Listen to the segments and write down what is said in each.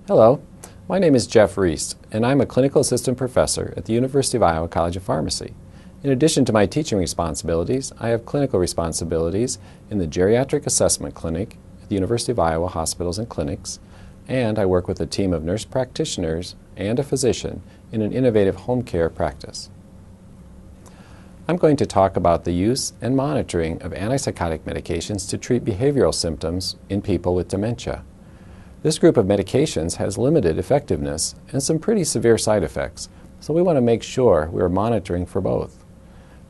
Hello, my name is Jeff Reist, and I'm a clinical assistant professor at the University of Iowa College of Pharmacy. In addition to my teaching responsibilities, I have clinical responsibilities in the Geriatric Assessment Clinic at the University of Iowa Hospitals and Clinics, and I work with a team of nurse practitioners and a physician in an innovative home care practice. I'm going to talk about the use and monitoring of antipsychotic medications to treat behavioral symptoms in people with dementia. This group of medications has limited effectiveness and some pretty severe side effects, so we want to make sure we're monitoring for both.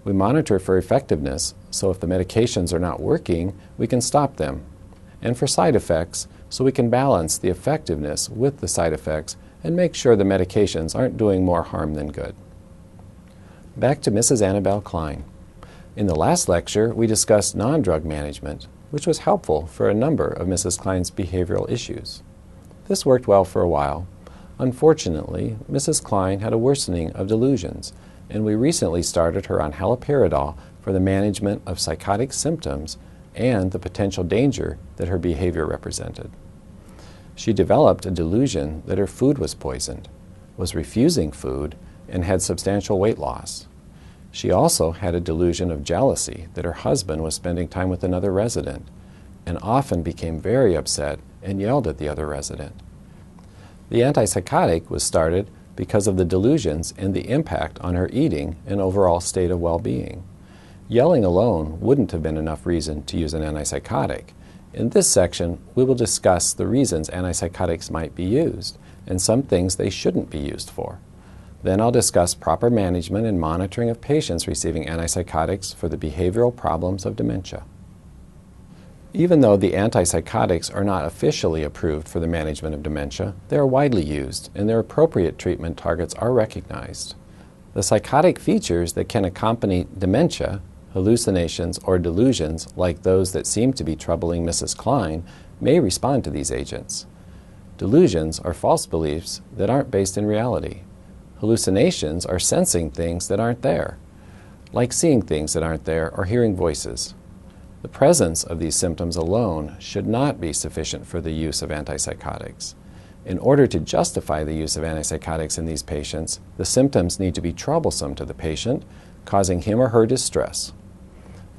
We monitor for effectiveness, so if the medications are not working, we can stop them, and for side effects, so we can balance the effectiveness with the side effects and make sure the medications aren't doing more harm than good. Back to Mrs. Annabelle Klein. In the last lecture, we discussed non-drug management, which was helpful for a number of Mrs. Klein's behavioral issues. This worked well for a while. Unfortunately, Mrs. Klein had a worsening of delusions, and we recently started her on haloperidol for the management of psychotic symptoms and the potential danger that her behavior represented. She developed a delusion that her food was poisoned, was refusing food, and had substantial weight loss. She also had a delusion of jealousy that her husband was spending time with another resident, and often became very upset and yelled at the other resident. The antipsychotic was started because of the delusions and the impact on her eating and overall state of well-being. Yelling alone wouldn't have been enough reason to use an antipsychotic. In this section, we will discuss the reasons antipsychotics might be used and some things they shouldn't be used for. Then I'll discuss proper management and monitoring of patients receiving antipsychotics for the behavioral problems of dementia. Even though the antipsychotics are not officially approved for the management of dementia, they are widely used and their appropriate treatment targets are recognized. The psychotic features that can accompany dementia, hallucinations or delusions like those that seem to be troubling Mrs. Klein, may respond to these agents. Delusions are false beliefs that aren't based in reality. Hallucinations are sensing things that aren't there, like seeing things that aren't there or hearing voices. The presence of these symptoms alone should not be sufficient for the use of antipsychotics. In order to justify the use of antipsychotics in these patients, the symptoms need to be troublesome to the patient, causing him or her distress.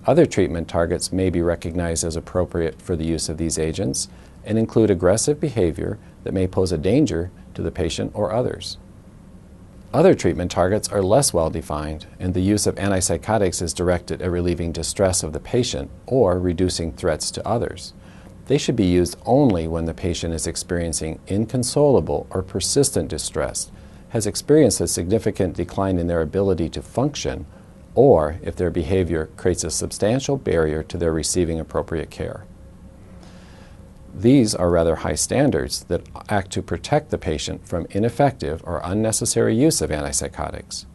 Other treatment targets may be recognized as appropriate for the use of these agents and include aggressive behavior that may pose a danger to the patient or others. Other treatment targets are less well defined, and the use of antipsychotics is directed at relieving distress of the patient or reducing threats to others. They should be used only when the patient is experiencing inconsolable or persistent distress, has experienced a significant decline in their ability to function, or if their behavior creates a substantial barrier to their receiving appropriate care. These are rather high standards that act to protect the patient from ineffective or unnecessary use of antipsychotics.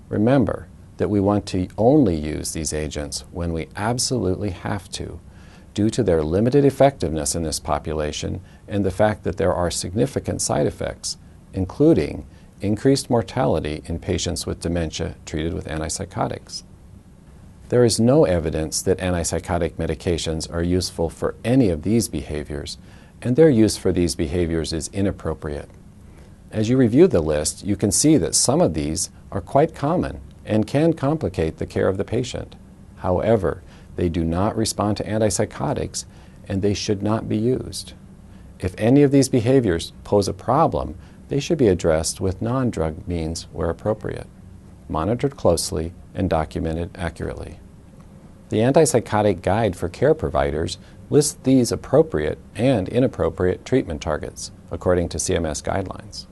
Remember that we want to only use these agents when we absolutely have to, due to their limited effectiveness in this population and the fact that there are significant side effects, including increased mortality in patients with dementia treated with antipsychotics. There is no evidence that antipsychotic medications are useful for any of these behaviors, and their use for these behaviors is inappropriate. As you review the list, you can see that some of these are quite common and can complicate the care of the patient. However, they do not respond to antipsychotics, and they should not be used. If any of these behaviors pose a problem, they should be addressed with non-drug means where appropriate, monitored closely, and documented accurately. The Antipsychotic Guide for Care Providers lists these appropriate and inappropriate treatment targets according to CMS guidelines.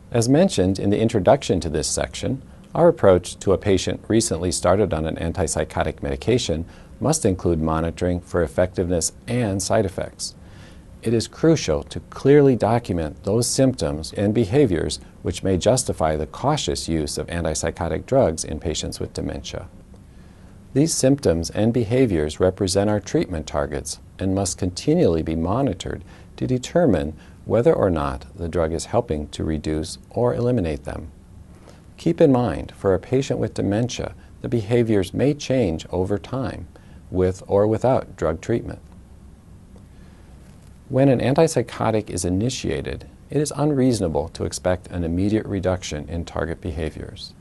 As mentioned in the introduction to this section, our approach to a patient recently started on an antipsychotic medication must include monitoring for effectiveness and side effects. It is crucial to clearly document those symptoms and behaviors which may justify the cautious use of antipsychotic drugs in patients with dementia. These symptoms and behaviors represent our treatment targets and must continually be monitored to determine whether or not the drug is helping to reduce or eliminate them. Keep in mind, for a patient with dementia, the behaviors may change over time, with or without drug treatment. When an antipsychotic is initiated, it is unreasonable to expect an immediate reduction in target behaviors.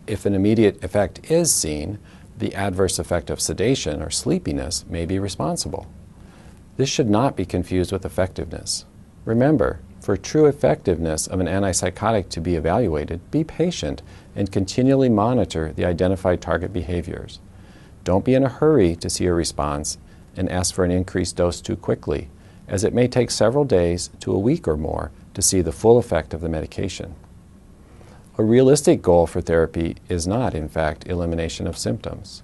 If an immediate effect is seen, the adverse effect of sedation or sleepiness may be responsible. This should not be confused with effectiveness. Remember, for true effectiveness of an antipsychotic to be evaluated, be patient and continually monitor the identified target behaviors. Don't be in a hurry to see a response and ask for an increased dose too quickly, as it may take several days to a week or more to see the full effect of the medication. A realistic goal for therapy is not, in fact, elimination of symptoms.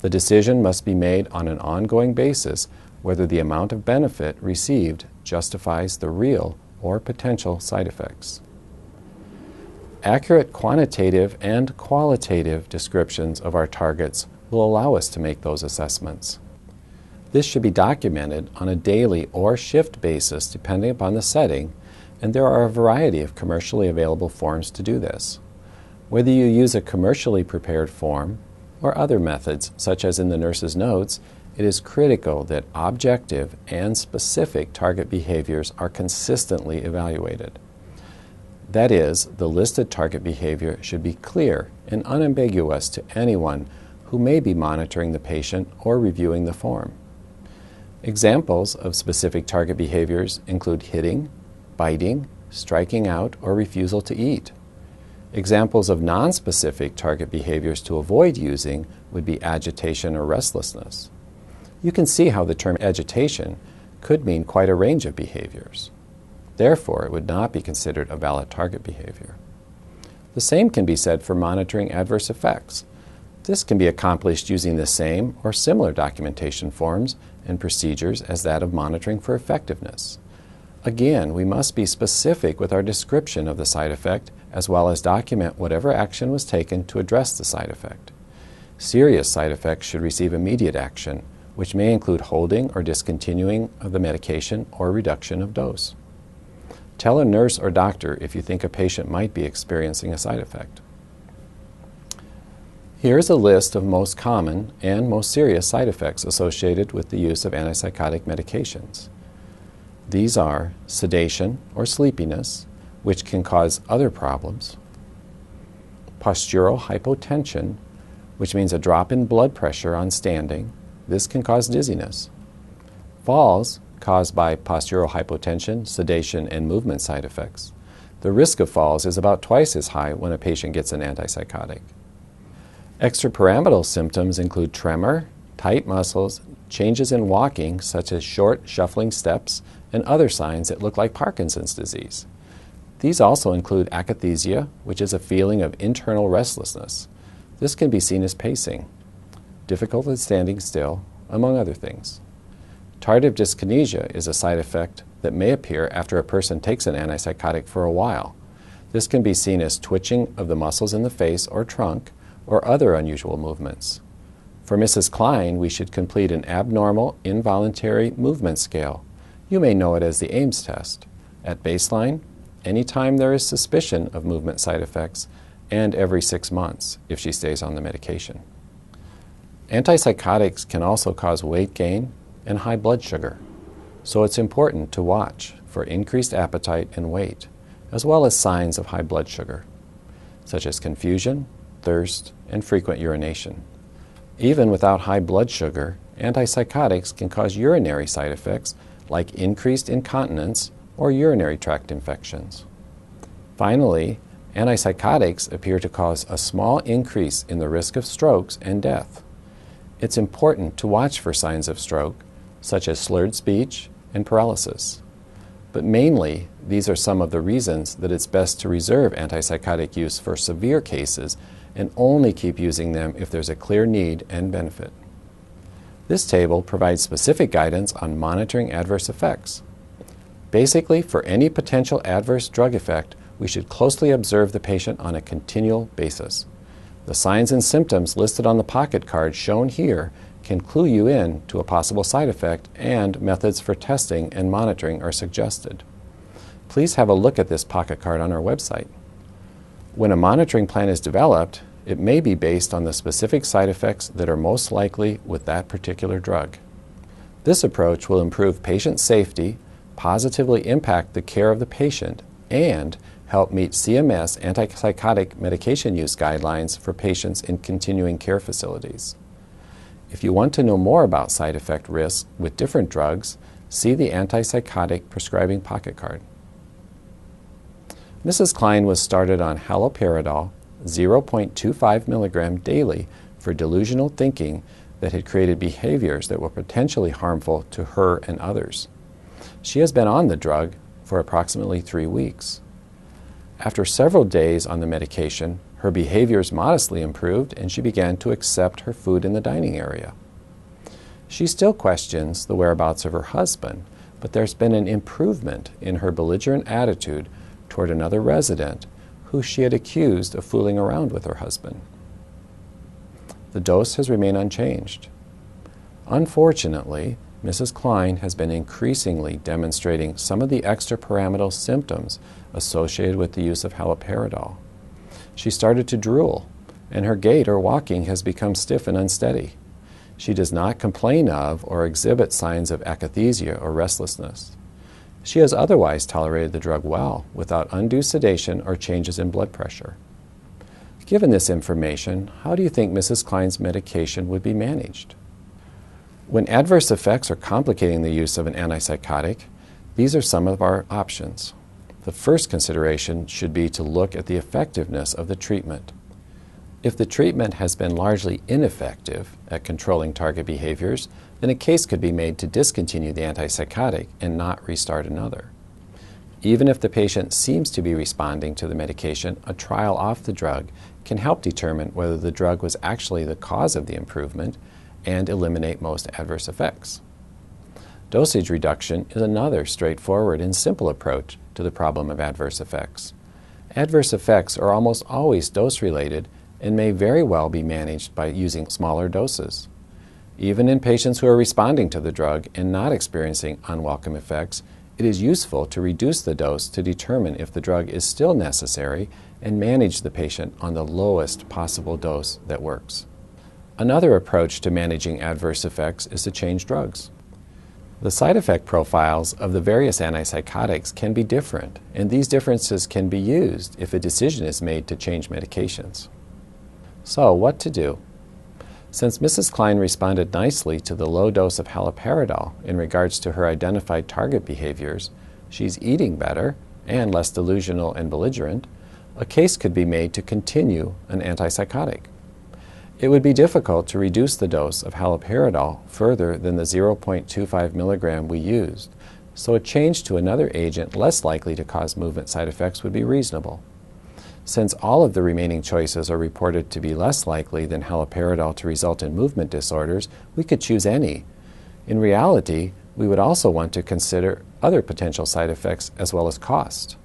The decision must be made on an ongoing basis whether the amount of benefit received justifies the real or potential side effects. Accurate quantitative and qualitative descriptions of our targets will allow us to make those assessments. This should be documented on a daily or shift basis depending upon the setting, and there are a variety of commercially available forms to do this. Whether you use a commercially prepared form or other methods, such as in the nurse's notes, it is critical that objective and specific target behaviors are consistently evaluated. That is, the listed target behavior should be clear and unambiguous to anyone who may be monitoring the patient or reviewing the form. Examples of specific target behaviors include hitting, biting, striking out, or refusal to eat. Examples of nonspecific target behaviors to avoid using would be agitation or restlessness. You can see how the term agitation could mean quite a range of behaviors. Therefore, it would not be considered a valid target behavior. The same can be said for monitoring adverse effects. This can be accomplished using the same or similar documentation forms and procedures as that of monitoring for effectiveness. Again, we must be specific with our description of the side effect as well as document whatever action was taken to address the side effect. Serious side effects should receive immediate action, which may include holding or discontinuing of the medication or reduction of dose. Tell a nurse or doctor if you think a patient might be experiencing a side effect. Here is a list of most common and most serious side effects associated with the use of antipsychotic medications. These are sedation or sleepiness, which can cause other problems, postural hypotension, which means a drop in blood pressure on standing. This can cause dizziness. Falls caused by postural hypotension, sedation, and movement side effects. The risk of falls is about twice as high when a patient gets an antipsychotic. Extrapyramidal symptoms include tremor, tight muscles, changes in walking such as short, shuffling steps, and other signs that look like Parkinson's disease. These also include akathisia, which is a feeling of internal restlessness. This can be seen as pacing, difficulty standing still, among other things. Tardive dyskinesia is a side effect that may appear after a person takes an antipsychotic for a while. This can be seen as twitching of the muscles in the face or trunk, or other unusual movements. For Mrs. Klein, we should complete an abnormal involuntary movement scale. You may know it as the Ames test. At baseline, anytime there is suspicion of movement side effects, and every 6 months if she stays on the medication. Antipsychotics can also cause weight gain and high blood sugar, so it's important to watch for increased appetite and weight, as well as signs of high blood sugar, such as confusion, thirst, and frequent urination. Even without high blood sugar, antipsychotics can cause urinary side effects like increased incontinence or urinary tract infections. Finally, antipsychotics appear to cause a small increase in the risk of strokes and death. It's important to watch for signs of stroke, such as slurred speech and paralysis. But mainly, these are some of the reasons that it's best to reserve antipsychotic use for severe cases and only keep using them if there's a clear need and benefit. This table provides specific guidance on monitoring adverse effects. Basically, for any potential adverse drug effect, we should closely observe the patient on a continual basis. The signs and symptoms listed on the pocket card shown here can clue you in to a possible side effect, and methods for testing and monitoring are suggested. Please have a look at this pocket card on our website. When a monitoring plan is developed, it may be based on the specific side effects that are most likely with that particular drug. This approach will improve patient safety, positively impact the care of the patient, and help meet CMS antipsychotic medication use guidelines for patients in continuing care facilities. If you want to know more about side effect risks with different drugs, see the Antipsychotic Prescribing Pocket Card. Mrs. Klein was started on haloperidol 0.25 milligram daily for delusional thinking that had created behaviors that were potentially harmful to her and others. She has been on the drug for approximately 3 weeks. After several days on the medication, her behaviors modestly improved and she began to accept her food in the dining area. She still questions the whereabouts of her husband, but there's been an improvement in her belligerent attitude toward another resident who she had accused of fooling around with her husband. The dose has remained unchanged. Unfortunately, Mrs. Klein has been increasingly demonstrating some of the extrapyramidal symptoms associated with the use of haloperidol. She started to drool, and her gait or walking has become stiff and unsteady. She does not complain of or exhibit signs of akathisia or restlessness. She has otherwise tolerated the drug well, without undue sedation or changes in blood pressure. Given this information, how do you think Mrs. Klein's medication would be managed? When adverse effects are complicating the use of an antipsychotic, these are some of our options. The first consideration should be to look at the effectiveness of the treatment. If the treatment has been largely ineffective at controlling target behaviors, then a case could be made to discontinue the antipsychotic and not restart another. Even if the patient seems to be responding to the medication, a trial off the drug can help determine whether the drug was actually the cause of the improvement and eliminate most adverse effects. Dosage reduction is another straightforward and simple approach to the problem of adverse effects. Adverse effects are almost always dose-related and may very well be managed by using smaller doses. Even in patients who are responding to the drug and not experiencing unwelcome effects, it is useful to reduce the dose to determine if the drug is still necessary and manage the patient on the lowest possible dose that works. Another approach to managing adverse effects is to change drugs. The side effect profiles of the various antipsychotics can be different, and these differences can be used if a decision is made to change medications. So, what to do? Since Mrs. Klein responded nicely to the low dose of haloperidol in regards to her identified target behaviors, she's eating better and less delusional and belligerent, a case could be made to continue an antipsychotic. It would be difficult to reduce the dose of haloperidol further than the 0.25 milligram we used, so a change to another agent less likely to cause movement side effects would be reasonable. Since all of the remaining choices are reported to be less likely than haloperidol to result in movement disorders, we could choose any. In reality, we would also want to consider other potential side effects as well as cost.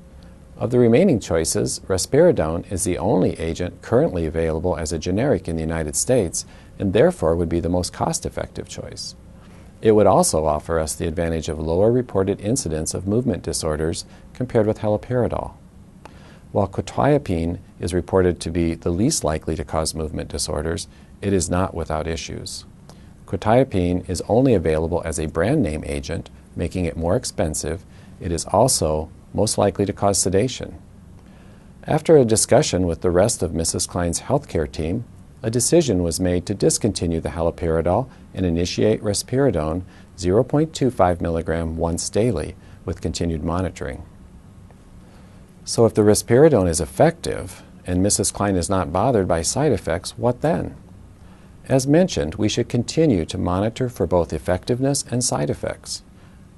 Of the remaining choices, risperidone is the only agent currently available as a generic in the United States and therefore would be the most cost-effective choice. It would also offer us the advantage of lower reported incidence of movement disorders compared with haloperidol. While quetiapine is reported to be the least likely to cause movement disorders, it is not without issues. Quetiapine is only available as a brand name agent, making it more expensive. It is also most likely to cause sedation. After a discussion with the rest of Mrs. Klein's healthcare team, a decision was made to discontinue the haloperidol and initiate risperidone 0.25 milligram once daily with continued monitoring. So if the risperidone is effective and Mrs. Klein is not bothered by side effects, what then? As mentioned, we should continue to monitor for both effectiveness and side effects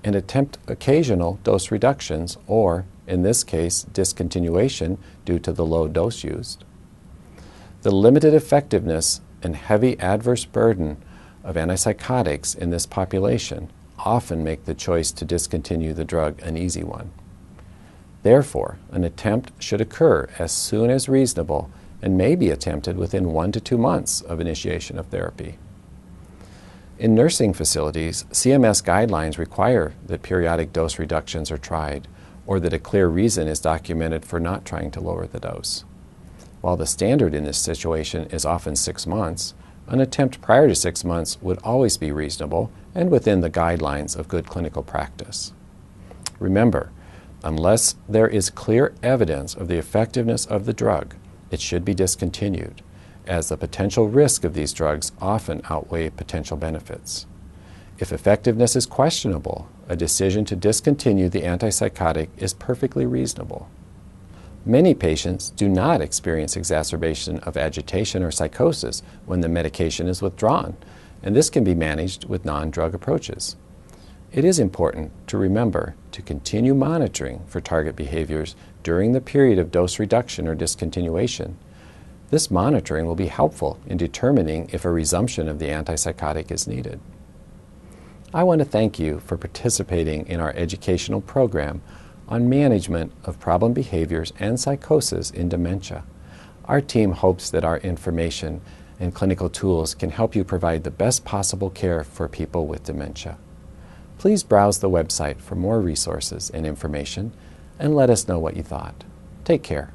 and attempt occasional dose reductions or, in this case, discontinuation due to the low dose used. The limited effectiveness and heavy adverse burden of antipsychotics in this population often make the choice to discontinue the drug an easy one. Therefore, an attempt should occur as soon as reasonable and may be attempted within 1 to 2 months of initiation of therapy. In nursing facilities, CMS guidelines require that periodic dose reductions are tried or that a clear reason is documented for not trying to lower the dose. While the standard in this situation is often 6 months, an attempt prior to 6 months would always be reasonable and within the guidelines of good clinical practice. Remember, unless there is clear evidence of the effectiveness of the drug, it should be discontinued, as the potential risk of these drugs often outweigh potential benefits. If effectiveness is questionable, a decision to discontinue the antipsychotic is perfectly reasonable. Many patients do not experience exacerbation of agitation or psychosis when the medication is withdrawn, and this can be managed with non-drug approaches. It is important to remember to continue monitoring for target behaviors during the period of dose reduction or discontinuation. This monitoring will be helpful in determining if a resumption of the antipsychotic is needed. I want to thank you for participating in our educational program on management of problem behaviors and psychosis in dementia. Our team hopes that our information and clinical tools can help you provide the best possible care for people with dementia. Please browse the website for more resources and information and let us know what you thought. Take care.